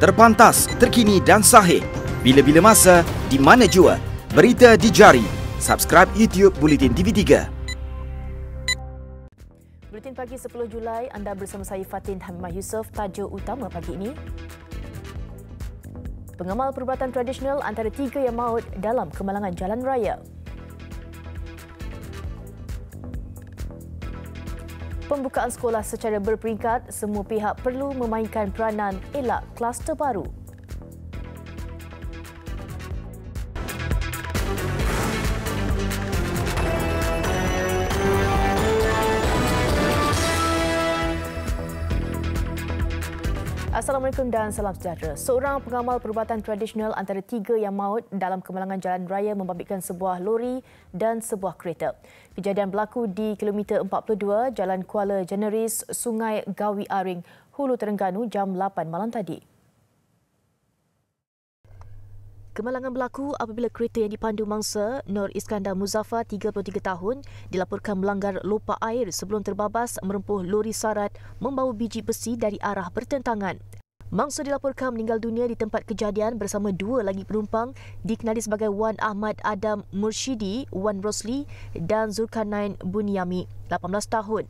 Terpantas, terkini dan sahih. Bila-bila masa, di mana jua. Berita di jari. Subscribe YouTube Bulletin TV3. Buletin pagi 10 Julai, anda bersama saya Fatin Hamimah Yusof. Tajuk utama pagi ini. Pengamal perubatan tradisional antara 3 yang maut dalam kemalangan jalan raya. Pembukaan sekolah secara berperingkat, semua pihak perlu memainkan peranan elak kluster baru. Assalamualaikum dan salam sejahtera. Seorang pengamal perubatan tradisional antara 3 yang maut dalam kemalangan jalan raya membabitkan sebuah lori dan sebuah kereta. Kejadian berlaku di kilometer 42 Jalan Kuala Jeneris, Sungai Gawi Aring, Hulu Terengganu jam 8 malam tadi. Kemalangan berlaku apabila kereta yang dipandu mangsa Nur Iskandar Muzaffar 33 tahun dilaporkan melanggar lopak air sebelum terbabas merempuh lori sarat membawa biji besi dari arah bertentangan. Mangsa dilaporkan meninggal dunia di tempat kejadian bersama 2 lagi penumpang dikenali sebagai Wan Ahmad Adam Mursyidi, Wan Rosli dan Zulkarnain Bunyami, 18 tahun.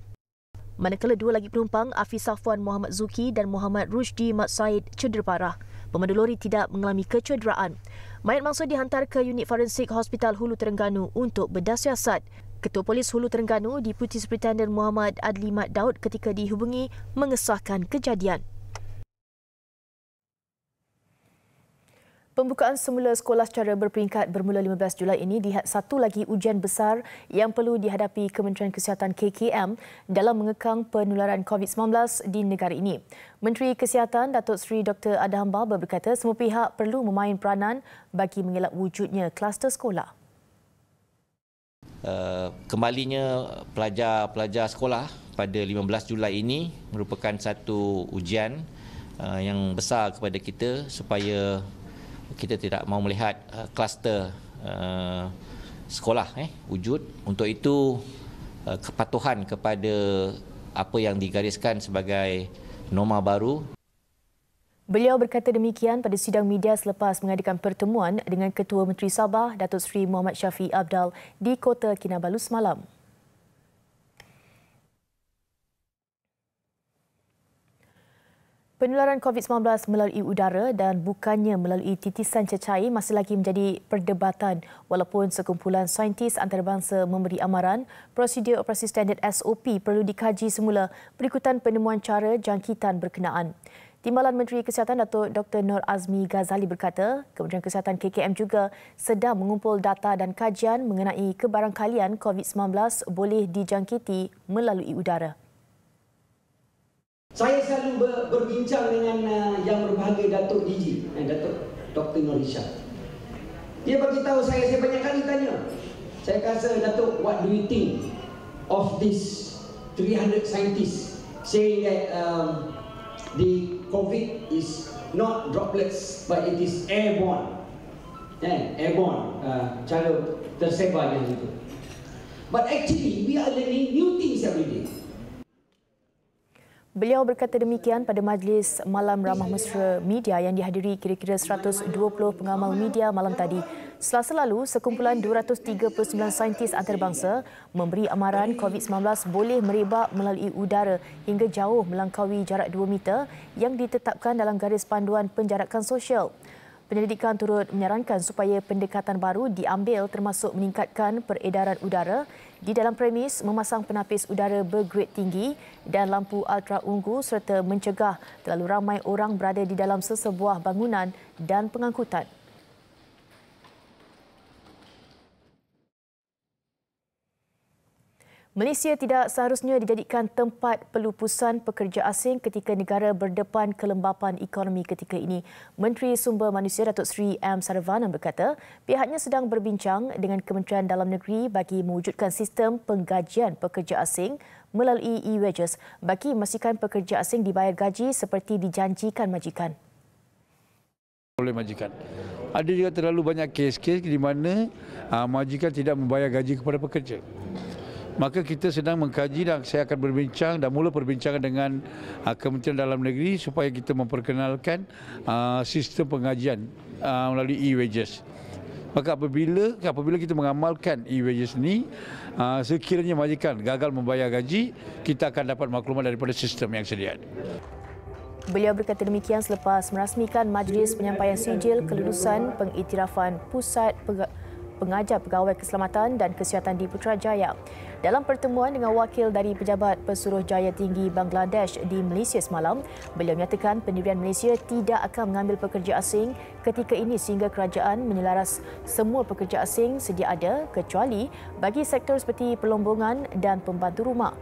Manakala 2 lagi penumpang Hafiz Safwan Muhammad Zuki dan Muhammad Rushdi Mat Said cedera parah. Pemandu lori tidak mengalami kecederaan. Mayat mangsa dihantar ke unit forensik Hospital Hulu Terengganu untuk bedah siasat. Ketua Polis Hulu Terengganu, Deputi Superintendent Muhammad Adli Mat Daud ketika dihubungi mengesahkan kejadian. Pembukaan semula sekolah secara berperingkat bermula 15 Julai ini lihat satu lagi ujian besar yang perlu dihadapi Kementerian Kesihatan KKM dalam mengekang penularan COVID-19 di negara ini. Menteri Kesihatan Datuk Seri Dr. Adham Baba berkata semua pihak perlu memain peranan bagi mengelak wujudnya kluster sekolah. Kembalinya pelajar-pelajar sekolah pada 15 Julai ini merupakan satu ujian yang besar kepada kita supaya kita tidak mahu melihat kluster sekolah wujud. Untuk itu kepatuhan kepada apa yang digariskan sebagai norma baru. Beliau berkata demikian pada sidang media selepas mengadakan pertemuan dengan Ketua Menteri Sabah Datuk Seri Muhammad Syafiee Abdal di Kota Kinabalu semalam. Penularan COVID-19 melalui udara dan bukannya melalui titisan cecair masih lagi menjadi perdebatan walaupun sekumpulan saintis antarabangsa memberi amaran prosedur operasi standard SOP perlu dikaji semula berikutan penemuan cara jangkitan berkenaan. Timbalan Menteri Kesihatan Datuk Dr. Nur Azmi Ghazali berkata, Kementerian Kesihatan KKM juga sedang mengumpul data dan kajian mengenai kebarangkalian COVID-19 boleh dijangkiti melalui udara. Saya selalu berbincang dengan yang berbahagia Datuk DG, Datuk Dr. Nur Ishak. Dia bagi tahu saya banyak kali tanya. Saya kata, Datuk, what do you think of this 300 scientists saying that the COVID is not droplets but it is airborne. Airborne, cara tersebarnya itu. But actually we are learning new things every day. Beliau berkata demikian pada majlis Malam Ramah Mesra Media yang dihadiri kira-kira 120 pengamal media malam tadi. Selasa lalu, sekumpulan 239 saintis antarabangsa memberi amaran COVID-19 boleh merebak melalui udara hingga jauh melangkaui jarak 2 meter yang ditetapkan dalam garis panduan penjarakan sosial. Penyelidikan turut menyarankan supaya pendekatan baru diambil termasuk meningkatkan peredaran udara di dalam premis, memasang penapis udara bergrade tinggi dan lampu ultra ungu serta mencegah terlalu ramai orang berada di dalam sesebuah bangunan dan pengangkutan. Malaysia tidak seharusnya dijadikan tempat pelupusan pekerja asing ketika negara berdepan kelembapan ekonomi ketika ini. Menteri Sumber Manusia Datuk Seri M. Saravanan berkata pihaknya sedang berbincang dengan Kementerian Dalam Negeri bagi mewujudkan sistem penggajian pekerja asing melalui e-wages bagi memastikan pekerja asing dibayar gaji seperti dijanjikan majikan. Oleh majikan. Ada juga terlalu banyak kes-kes di mana majikan tidak membayar gaji kepada pekerja. Maka kita sedang mengkaji dan saya akan berbincang dan mula perbincangan dengan Kementerian Dalam Negeri supaya kita memperkenalkan sistem pengajian melalui e-wages. Maka apabila kita mengamalkan e-wages ni, sekiranya majikan gagal membayar gaji, kita akan dapat maklumat daripada sistem yang sedia. Beliau berkata demikian selepas merasmikan Majlis Penyampaian Sijil Kelulusan Pengiktirafan Pusat Pengajar Pegawai Keselamatan dan Kesihatan di Putrajaya. Dalam pertemuan dengan wakil dari Pejabat Pesuruhjaya Tinggi Bangladesh di Malaysia semalam, beliau menyatakan pendirian Malaysia tidak akan mengambil pekerja asing ketika ini sehingga kerajaan menyelaras semua pekerja asing sedia ada kecuali bagi sektor seperti perlombongan dan pembantu rumah.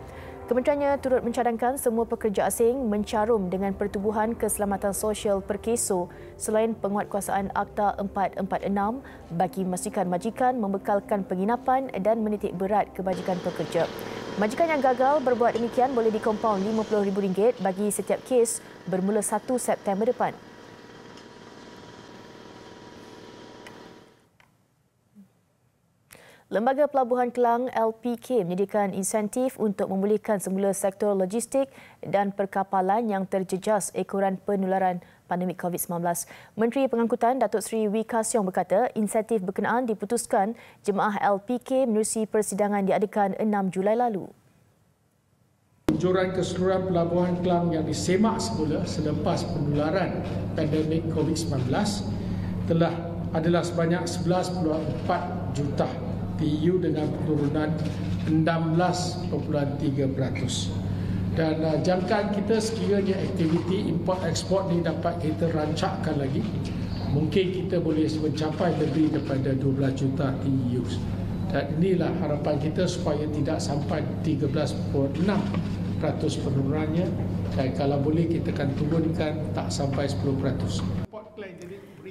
Kementeriannya turut mencadangkan semua pekerja asing mencarum dengan Pertubuhan Keselamatan Sosial Perkeso selain penguatkuasaan Akta 446 bagi memastikan majikan membekalkan penginapan dan menitik berat kebajikan pekerja. Majikan yang gagal berbuat demikian boleh dikompaun RM50,000 bagi setiap kes bermula 1 September depan. Lembaga Pelabuhan Kelang LPK menyediakan insentif untuk memulihkan semula sektor logistik dan perkapalan yang terjejas ekoran penularan pandemik COVID-19. Menteri Pengangkutan Datuk Seri Wee Ka Siong berkata insentif berkenaan diputuskan jemaah LPK menerusi persidangan diadakan 6 Julai lalu. Anjuran keseluruhan Pelabuhan Kelang yang disemak semula selepas penularan pandemik COVID-19 adalah sebanyak 11.4 juta TEU dengan penurunan 16.3%. Dan jangkaan kita sekiranya aktiviti import-eksport ni dapat kita rancakkan lagi, mungkin kita boleh mencapai lebih daripada 12 juta TEU. Dan inilah harapan kita supaya tidak sampai 13.6% penurunannya, dan kalau boleh kita akan turunkan tak sampai 10%.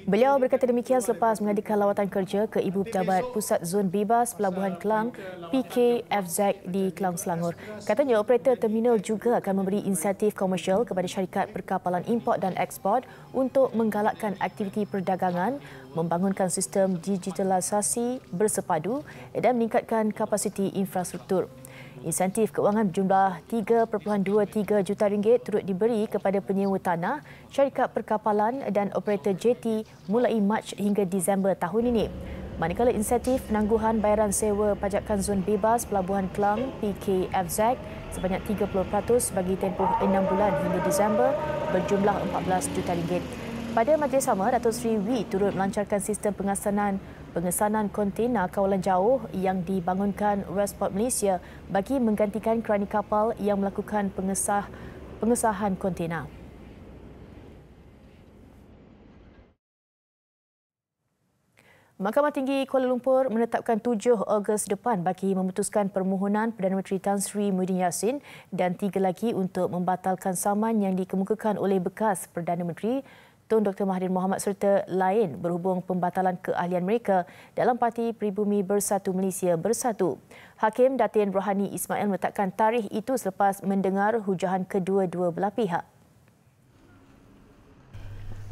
Beliau berkata demikian selepas mengadakan lawatan kerja ke Ibu Pejabat Pusat Zon Bebas Pelabuhan Kelang PKFZ di Kelang, Selangor. Katanya operator terminal juga akan memberi insentif komersial kepada syarikat perkapalan import dan ekspor untuk menggalakkan aktiviti perdagangan, membangunkan sistem digitalisasi bersepadu dan meningkatkan kapasiti infrastruktur. Insentif keuangan berjumlah RM3.23 juta turut diberi kepada penyewa tanah, syarikat perkapalan dan operator jeti mulai Mac hingga Disember tahun ini. Manakala insentif penangguhan bayaran sewa pajakan zon bebas Pelabuhan Kelang PKFZ sebanyak 30% bagi tempoh 6 bulan hingga Disember berjumlah RM14 juta. Pada majlis sama, Datuk Seri Wee turut melancarkan sistem pengesanan kontena kawalan jauh yang dibangunkan Westport Malaysia bagi menggantikan kerani kapal yang melakukan pengesahan kontena. Mahkamah Tinggi Kuala Lumpur menetapkan 7 Ogos depan bagi memutuskan permohonan Perdana Menteri Tan Sri Muhyiddin Yassin dan 3 lagi untuk membatalkan saman yang dikemukakan oleh bekas Perdana Menteri Tun Dr. Mahathir Mohamad serta lain berhubung pembatalan keahlian mereka dalam Parti Pribumi Bersatu Malaysia Bersatu. Hakim Datin Rohani Ismail meletakkan tarikh itu selepas mendengar hujahan kedua-dua belah pihak.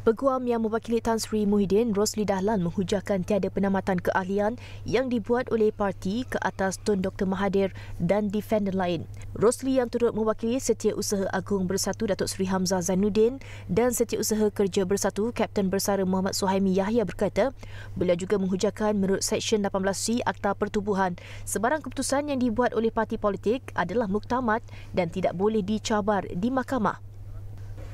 Peguam yang mewakili Tan Sri Muhyiddin, Rosli Dahlan, menghujahkan tiada penamatan keahlian yang dibuat oleh parti ke atas Tun Dr. Mahathir dan defender lain. Rosli yang turut mewakili Setiausaha Agung Bersatu Datuk Seri Hamzah Zainuddin dan Setiausaha Kerja Bersatu Kapten Bersara Muhammad Suhaimi Yahya berkata, beliau juga menghujahkan menurut Seksyen 18C Akta Pertubuhan, sebarang keputusan yang dibuat oleh parti politik adalah muktamad dan tidak boleh dicabar di mahkamah.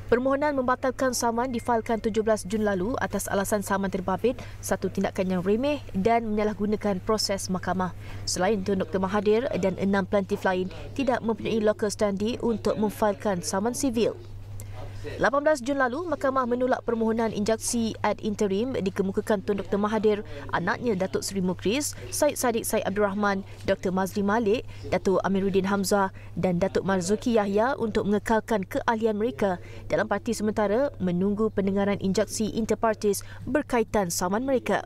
Permohonan membatalkan saman difailkan 17 Jun lalu atas alasan saman terbabit, satu tindakan yang remeh dan menyalahgunakan proses mahkamah. Selain Tun Dr. Mahathir dan 6 plaintiff lain tidak mempunyai local standi untuk memfailkan saman sivil. 18 Jun lalu, Mahkamah menolak permohonan injaksi ad interim dikemukakan Tun Dr. Mahathir, anaknya Datuk Seri Mukriz, Syed Saddiq Syed Abdul Rahman, Dr. Mazli Malik, Datuk Amiruddin Hamzah dan Datuk Marzuki Yahya untuk mengekalkan keahlian mereka dalam parti sementara menunggu pendengaran injaksi interpartis berkaitan saman mereka.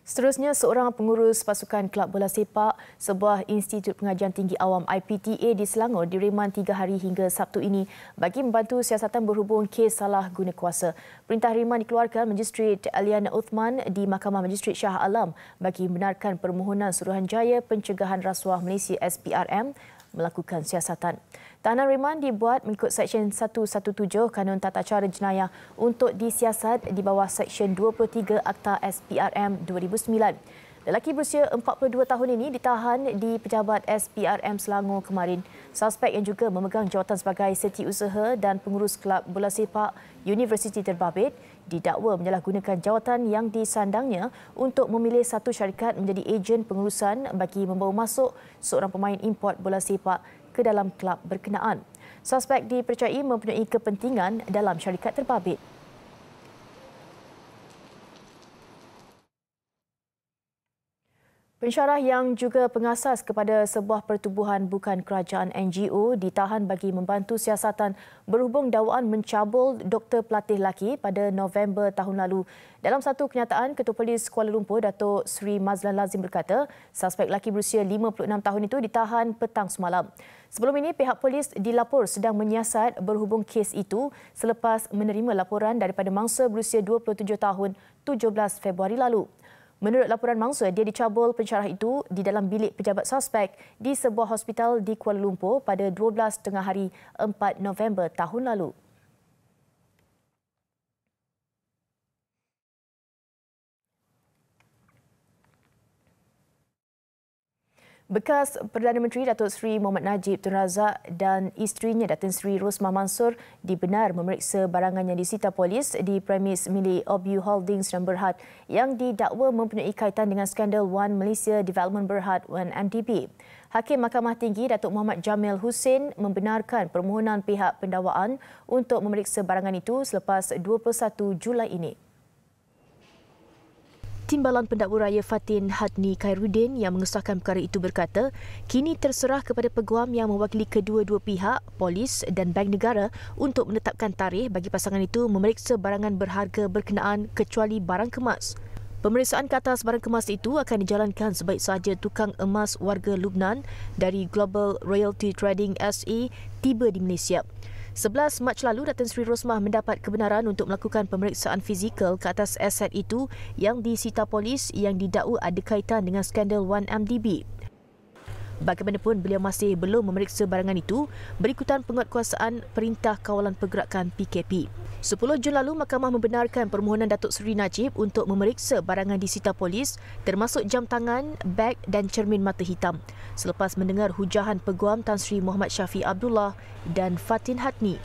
Seterusnya, seorang pengurus pasukan kelab bola sepak sebuah institut pengajian tinggi awam IPTA di Selangor direman 3 hari hingga Sabtu ini bagi membantu siasatan berhubung kes salah guna kuasa. Perintah reman dikeluarkan Magistret Aliana Uthman di Mahkamah Magistret Shah Alam bagi membenarkan permohonan Suruhanjaya Pencegahan Rasuah Malaysia SPRM melakukan siasatan. Tahanan reman dibuat mengikut Seksyen 117 Kanun Tata Cara Jenayah untuk disiasat di bawah Seksyen 23 Akta SPRM 2009. Lelaki berusia 42 tahun ini ditahan di Pejabat SPRM Selangor kemarin. Suspek yang juga memegang jawatan sebagai setiausaha dan pengurus kelab bola sepak Universiti Terbabit didakwa menyalahgunakan jawatan yang disandangnya untuk memilih satu syarikat menjadi ejen pengurusan bagi membawa masuk seorang pemain import bola sepak ke dalam kelab berkenaan. Suspek dipercayai mempunyai kepentingan dalam syarikat terbabit. Pensyarah yang juga pengasas kepada sebuah pertubuhan bukan kerajaan NGO ditahan bagi membantu siasatan berhubung dakwaan mencabul doktor pelatih lelaki pada November tahun lalu. Dalam satu kenyataan, Ketua Polis Kuala Lumpur, Datuk Seri Mazlan Lazim berkata, suspek lelaki berusia 56 tahun itu ditahan petang semalam. Sebelum ini, pihak polis dilapor sedang menyiasat berhubung kes itu selepas menerima laporan daripada mangsa berusia 27 tahun 17 Februari lalu. Menurut laporan mangsa, dia dicabul pensyarah itu di dalam bilik pejabat suspek di sebuah hospital di Kuala Lumpur pada 12 tengah hari 4 November tahun lalu. Bekas Perdana Menteri Datuk Seri Mohamad Najib Tun Razak dan isterinya Datin Seri Rosmah Mansor dibenar memeriksa barangan yang disita polis di premis milik Obu Holdings dan Berhad yang didakwa mempunyai kaitan dengan skandal One Malaysia Development Berhad (1MDB). Hakim Mahkamah Tinggi Datuk Muhammad Jamil Hussein membenarkan permohonan pihak pendakwaan untuk memeriksa barangan itu selepas 21 Julai ini. Timbalan Pendakwa Raya Fatin Hadni Khairuddin yang mengesahkan perkara itu berkata, kini terserah kepada peguam yang mewakili kedua-dua pihak, polis dan Bank Negara untuk menetapkan tarikh bagi pasangan itu memeriksa barangan berharga berkenaan kecuali barang kemas. Pemeriksaan ke atas barang kemas itu akan dijalankan sebaik sahaja tukang emas warga Lubnan dari Global Royalty Trading SE tiba di Malaysia. 11 Mac lalu, Datin Seri Rosmah mendapat kebenaran untuk melakukan pemeriksaan fizikal ke atas aset itu yang disita polis yang didakwa ada kaitan dengan skandal 1MDB. Bagaimanapun, beliau masih belum memeriksa barangan itu berikutan penguatkuasaan Perintah Kawalan Pergerakan PKP. 10 Jun lalu, Mahkamah membenarkan permohonan Datuk Seri Najib untuk memeriksa barangan disita polis termasuk jam tangan, beg dan cermin mata hitam selepas mendengar hujahan peguam Tan Sri Muhammad Syafiq Abdullah dan Fatin Hadni.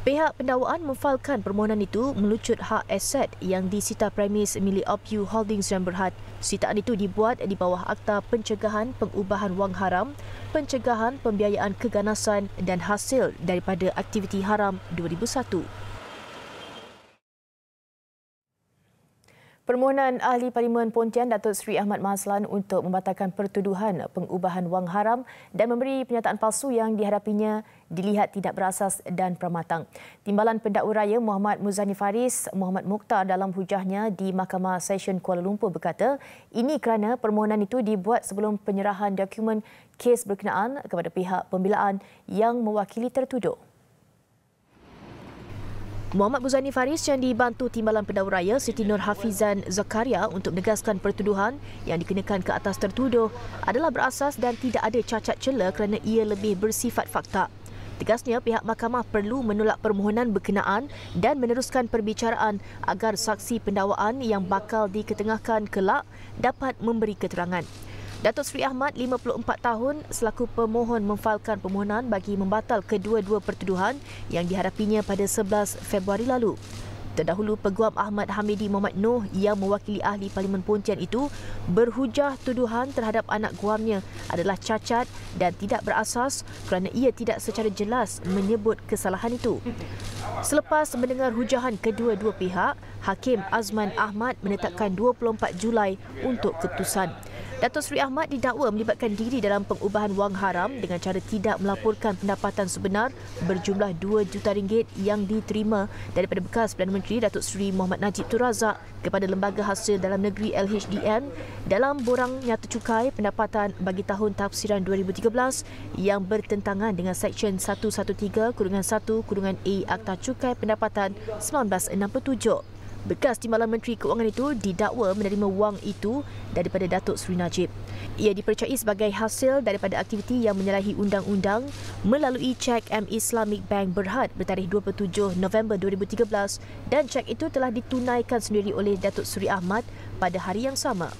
Pihak pendakwaan memfailkan permohonan itu melucut hak aset yang disita premis milik Obu Holdings dan Berhad. Sitaan itu dibuat di bawah Akta Pencegahan Pengubahan Wang Haram, Pencegahan Pembiayaan Keganasan dan Hasil daripada Aktiviti Haram 2001. Permohonan Ahli Parlimen Pontian Datuk Seri Ahmad Mazlan untuk membatalkan pertuduhan pengubahan wang haram dan memberi pernyataan palsu yang dihadapinya dilihat tidak berasas dan pramatang. Timbalan Pendakwa Raya Muhammad Muzani Faris Muhammad Mukhtar dalam hujahnya di Mahkamah Session Kuala Lumpur berkata, ini kerana permohonan itu dibuat sebelum penyerahan dokumen kes berkenaan kepada pihak pembelaan yang mewakili tertuduh. Muhammad Muzani Faris yang dibantu Timbalan Pendakwa Raya Siti Nur Hafizan Zakaria untuk menegaskan pertuduhan yang dikenakan ke atas tertuduh adalah berasas dan tidak ada cacat celah kerana ia lebih bersifat fakta. Tegasnya, pihak mahkamah perlu menolak permohonan berkenaan dan meneruskan perbicaraan agar saksi pendakwaan yang bakal diketengahkan kelak dapat memberi keterangan. Datuk Seri Ahmad, 54 tahun, selaku pemohon memfailkan permohonan bagi membatal kedua-dua pertuduhan yang dihadapinya pada 11 Februari lalu. Terdahulu, Peguam Ahmad Hamidi Muhammad Noh yang mewakili Ahli Parlimen Pontian itu berhujah tuduhan terhadap anak guamnya adalah cacat dan tidak berasas kerana ia tidak secara jelas menyebut kesalahan itu. Selepas mendengar hujahan kedua-dua pihak, Hakim Azman Ahmad menetapkan 24 Julai untuk keputusan. Datuk Seri Ahmad didakwa melibatkan diri dalam pengubahan wang haram dengan cara tidak melaporkan pendapatan sebenar berjumlah RM2 juta yang diterima daripada bekas Perdana Menteri Datuk Seri Mohamad Najib Tun Razak kepada Lembaga Hasil Dalam Negeri LHDN dalam borang nyata cukai pendapatan bagi tahun tafsiran 2013 yang bertentangan dengan Seksyen 113-1-A Akta Cukai Pendapatan 1967. Bekas Timbalan Menteri Keuangan itu didakwa menerima wang itu daripada Datuk Seri Najib. Ia dipercayai sebagai hasil daripada aktiviti yang menyalahi undang-undang melalui cek M Islamic Bank Berhad bertarikh 27 November 2013 dan cek itu telah ditunaikan sendiri oleh Datuk Seri Ahmad pada hari yang sama.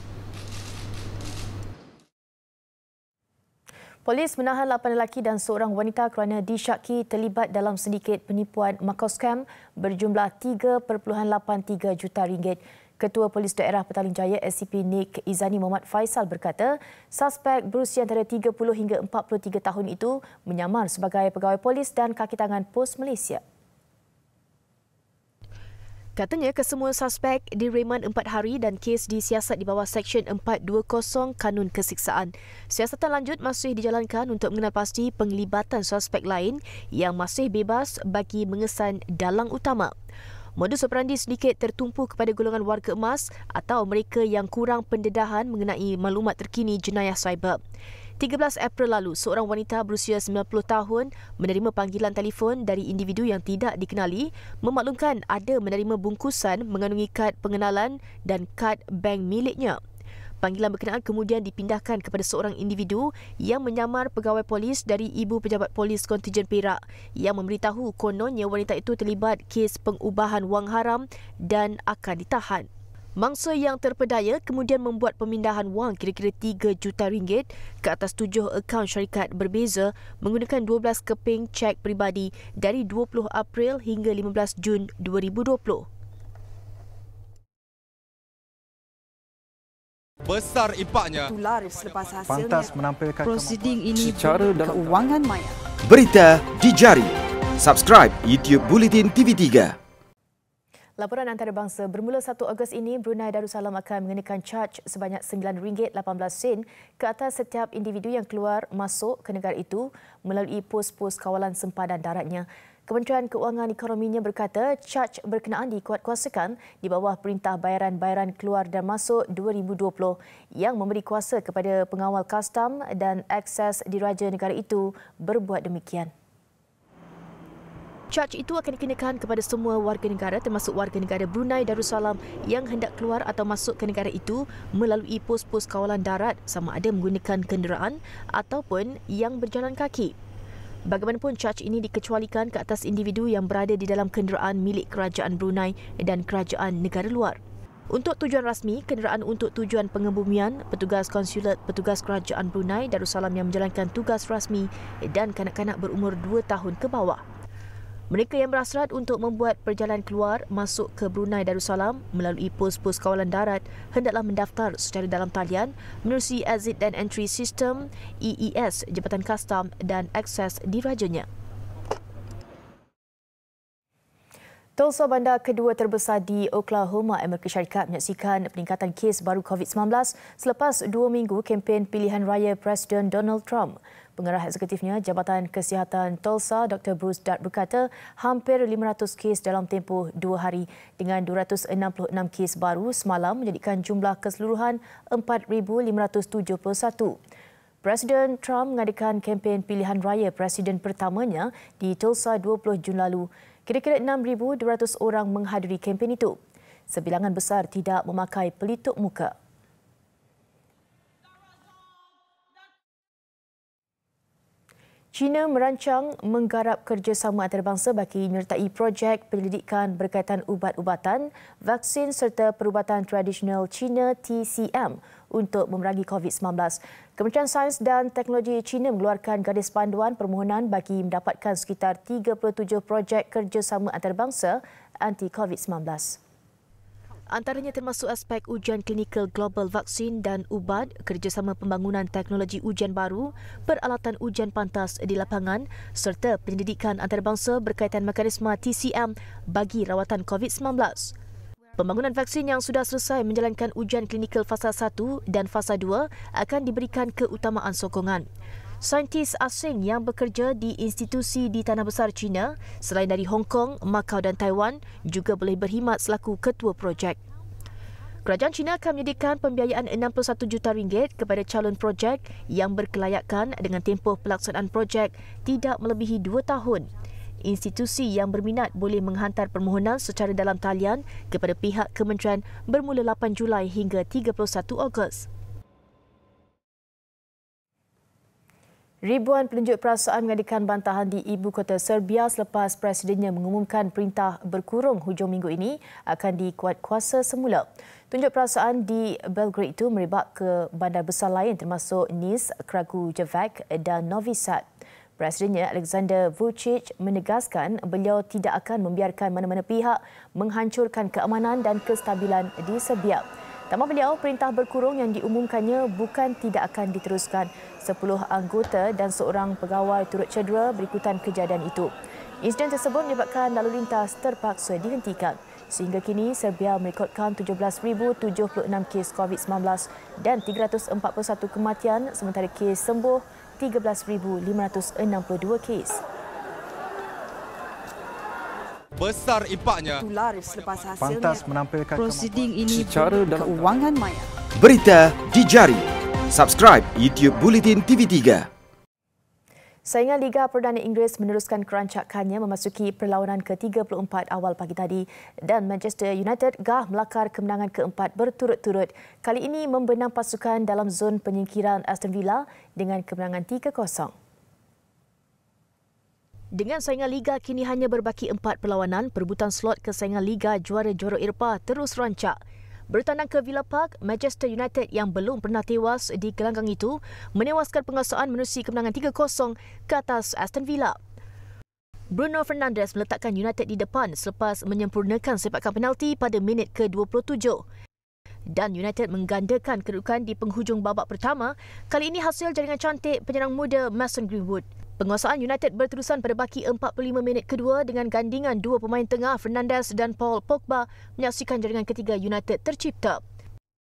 Polis menahan 8 lelaki dan seorang wanita kerana disyaki terlibat dalam sindiket penipuan Makau Scam berjumlah RM3.83 juta. Ketua Polis Daerah Petaling Jaya SCP Nik Izani Muhammad Faisal berkata, suspek berusia antara 30 hingga 43 tahun itu menyamar sebagai pegawai polis dan kaki tangan Pos Malaysia. Katanya kesemua suspek direman 4 hari dan kes disiasat di bawah Seksyen 420 Kanun Kesiksaan. Siasatan lanjut masih dijalankan untuk mengenal pasti penglibatan suspek lain yang masih bebas bagi mengesan dalang utama. Modus operandi sedikit tertumpu kepada golongan warga emas atau mereka yang kurang pendedahan mengenai maklumat terkini jenayah cyber. 13 April lalu, seorang wanita berusia 90 tahun menerima panggilan telefon dari individu yang tidak dikenali memaklumkan ada menerima bungkusan mengandungi kad pengenalan dan kad bank miliknya. Panggilan berkenaan kemudian dipindahkan kepada seorang individu yang menyamar pegawai polis dari Ibu Pejabat Polis Kontijen Perak yang memberitahu kononnya wanita itu terlibat kes pengubahan wang haram dan akan ditahan. Mangsa yang terpedaya kemudian membuat pemindahan wang kira-kira RM3 juta ke atas 7 akaun syarikat berbeza menggunakan 12 keping cek peribadi dari 20 April hingga 15 Jun 2020. Besar impaknya. Tular selepas hasilnya. Pantas menampilkan prosiding ini secara dalam keuangan maya. Berita di jari. Subscribe YouTube Bulletin TV3. Laporan antarabangsa bermula 1 Ogos ini, Brunei Darussalam akan mengenakan caj sebanyak RM9.18 ke atas setiap individu yang keluar masuk ke negara itu melalui pos-pos kawalan sempadan daratnya. Kementerian Keuangan Ekonominya berkata caj berkenaan dikuatkuasakan di bawah Perintah Bayaran-Bayaran Keluar dan Masuk 2020 yang memberi kuasa kepada pengawal kastam dan akses diraja negara itu berbuat demikian. Caj itu akan dikenakan kepada semua warga negara termasuk warga negara Brunei Darussalam yang hendak keluar atau masuk ke negara itu melalui pos-pos kawalan darat sama ada menggunakan kenderaan ataupun yang berjalan kaki. Bagaimanapun caj ini dikecualikan ke atas individu yang berada di dalam kenderaan milik Kerajaan Brunei dan kerajaan negara luar. Untuk tujuan rasmi, kenderaan untuk tujuan pengebumian, petugas konsulat, petugas Kerajaan Brunei Darussalam yang menjalankan tugas rasmi dan kanak-kanak berumur 2 tahun ke bawah. Mereka yang berhasrat untuk membuat perjalanan keluar masuk ke Brunei Darussalam melalui pos-pos kawalan darat hendaklah mendaftar secara dalam talian menerusi Exit and Entry System EES Jabatan Kastam dan akses dirajanya. Tulsa, bandar kedua terbesar di Oklahoma, Amerika Syarikat menyaksikan peningkatan kes baru COVID-19 selepas 2 minggu kempen pilihan raya Presiden Donald Trump. Pengarah eksekutifnya Jabatan Kesihatan Tulsa, Dr. Bruce Dart berkata hampir 500 kes dalam tempoh 2 hari dengan 266 kes baru semalam menjadikan jumlah keseluruhan 4,571. Presiden Trump mengadakan kempen pilihan raya presiden pertamanya di Tulsa 20 Jun lalu. Kira-kira 6,200 orang menghadiri kempen itu. Sebilangan besar tidak memakai pelitup muka. China merancang menggarap kerjasama antarabangsa bagi menyertai projek penyelidikan berkaitan ubat-ubatan, vaksin serta perubatan tradisional China TCM untuk memerangi COVID-19. Kementerian Sains dan Teknologi China mengeluarkan garis panduan permohonan bagi mendapatkan sekitar 37 projek kerjasama antarabangsa anti-COVID-19. Antaranya termasuk aspek ujian klinikal global vaksin dan ubat, kerjasama pembangunan teknologi ujian baru, peralatan ujian pantas di lapangan serta penyelidikan antarabangsa berkaitan mekanisme TCM bagi rawatan COVID-19. Pembangunan vaksin yang sudah selesai menjalankan ujian klinikal fasa 1 dan fasa 2 akan diberikan keutamaan sokongan. Saintis asing yang bekerja di institusi di Tanah Besar China selain dari Hong Kong, Macau dan Taiwan juga boleh berkhidmat selaku ketua projek. Kerajaan China akan menyediakan pembiayaan RM61 juta kepada calon projek yang berkelayakan dengan tempoh pelaksanaan projek tidak melebihi 2 tahun. Institusi yang berminat boleh menghantar permohonan secara dalam talian kepada pihak kementerian bermula 8 Julai hingga 31 Ogos. Ribuan penunjuk perasaan mengadakan bantahan di ibu kota Serbia selepas presidennya mengumumkan perintah berkurung hujung minggu ini akan dikuatkuasa semula. Tunjuk perasaan di Belgrade itu merebak ke bandar besar lain termasuk Nice, Kragujevac dan Novi Sad. Presidennya Alexander Vučić menegaskan beliau tidak akan membiarkan mana-mana pihak menghancurkan keamanan dan kestabilan di Serbia. Tambah beliau, perintah berkurung yang diumumkannya bukan tidak akan diteruskan. 10 anggota dan seorang pegawai turut cedera berikutan kejadian itu. Insiden tersebut menyebabkan lalu lintas terpaksa dihentikan. Sehingga kini, Serbia merekodkan 17,076 kes COVID-19 dan 341 kematian sementara kes sembuh 13,562 kes. Besar impaknya. Tular selepas hasilnya. Pantas menampilkan prosiding ini secara dalam keuangan maya. Berita di jari. Subscribe YouTube Bulletin TV3. Saingan Liga Perdana Inggeris meneruskan kerancakannya memasuki perlawanan ke-34 awal pagi tadi dan Manchester United gah melakar kemenangan keempat berturut-turut. Kali ini membenam pasukan dalam zon penyingkiran Aston Villa dengan kemenangan 3-0. Dengan saingan Liga kini hanya berbaki 4 perlawanan, perebutan slot ke saingan Liga juara-juara Eropah terus rancak. Bertandang ke Villa Park, Manchester United yang belum pernah tewas di gelanggang itu menewaskan penguasaan menerusi kemenangan 3-0 ke atas Aston Villa. Bruno Fernandes meletakkan United di depan selepas menyempurnakan sepakan penalti pada minit ke-27. Dan United menggandakan kedudukan di penghujung babak pertama, kali ini hasil jaringan cantik penyerang muda Mason Greenwood. Penguasaan United berterusan pada baki 45 minit kedua dengan gandingan dua pemain tengah Fernandes dan Paul Pogba menyaksikan jaringan ketiga United tercipta.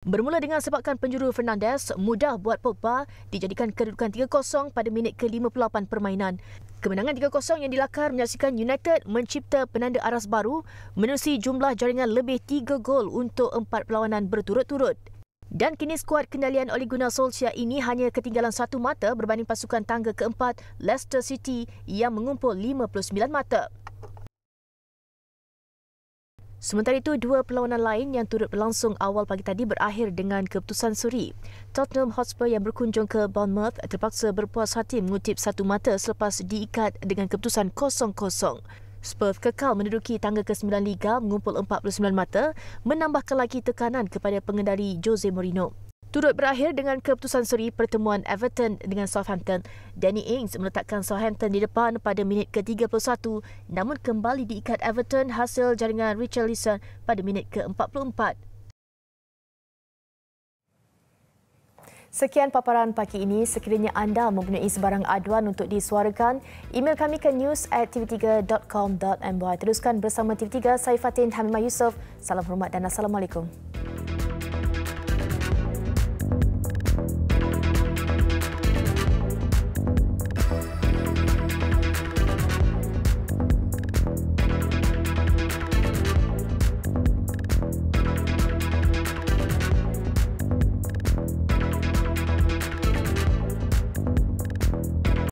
Bermula dengan sepakan penjuru Fernandes, mudah buat Pogba dijadikan kedudukan 3-0 pada minit ke-58 permainan. Kemenangan 3-0 yang dilakar menyaksikan United mencipta penanda aras baru menerusi jumlah jaringan lebih 3 gol untuk 4 perlawanan berturut-turut. Dan kini skuad kendalian Ole Gunnar Solskjaer ini hanya ketinggalan 1 mata berbanding pasukan tangga keempat Leicester City yang mengumpul 59 mata. Sementara itu, 2 perlawanan lain yang turut berlangsung awal pagi tadi berakhir dengan keputusan suri. Tottenham Hotspur yang berkunjung ke Bournemouth terpaksa berpuas hati mengutip 1 mata selepas diikat dengan keputusan 0-0. Spurs kekal menduduki tangga ke-9 Liga mengumpul 49 mata, menambahkan lagi tekanan kepada pengendali Jose Mourinho. Turut berakhir dengan keputusan seri pertemuan Everton dengan Southampton. Danny Ings meletakkan Southampton di depan pada minit ke-31 namun kembali diikat Everton hasil jaringan Richarlison pada minit ke-44. Sekian paparan pagi ini. Sekiranya anda mempunyai sebarang aduan untuk disuarakan, email kami ke news@tv3.com.my. Teruskan bersama TV3, saya Fatin Hamimah Yusof. Salam hormat dan Assalamualaikum.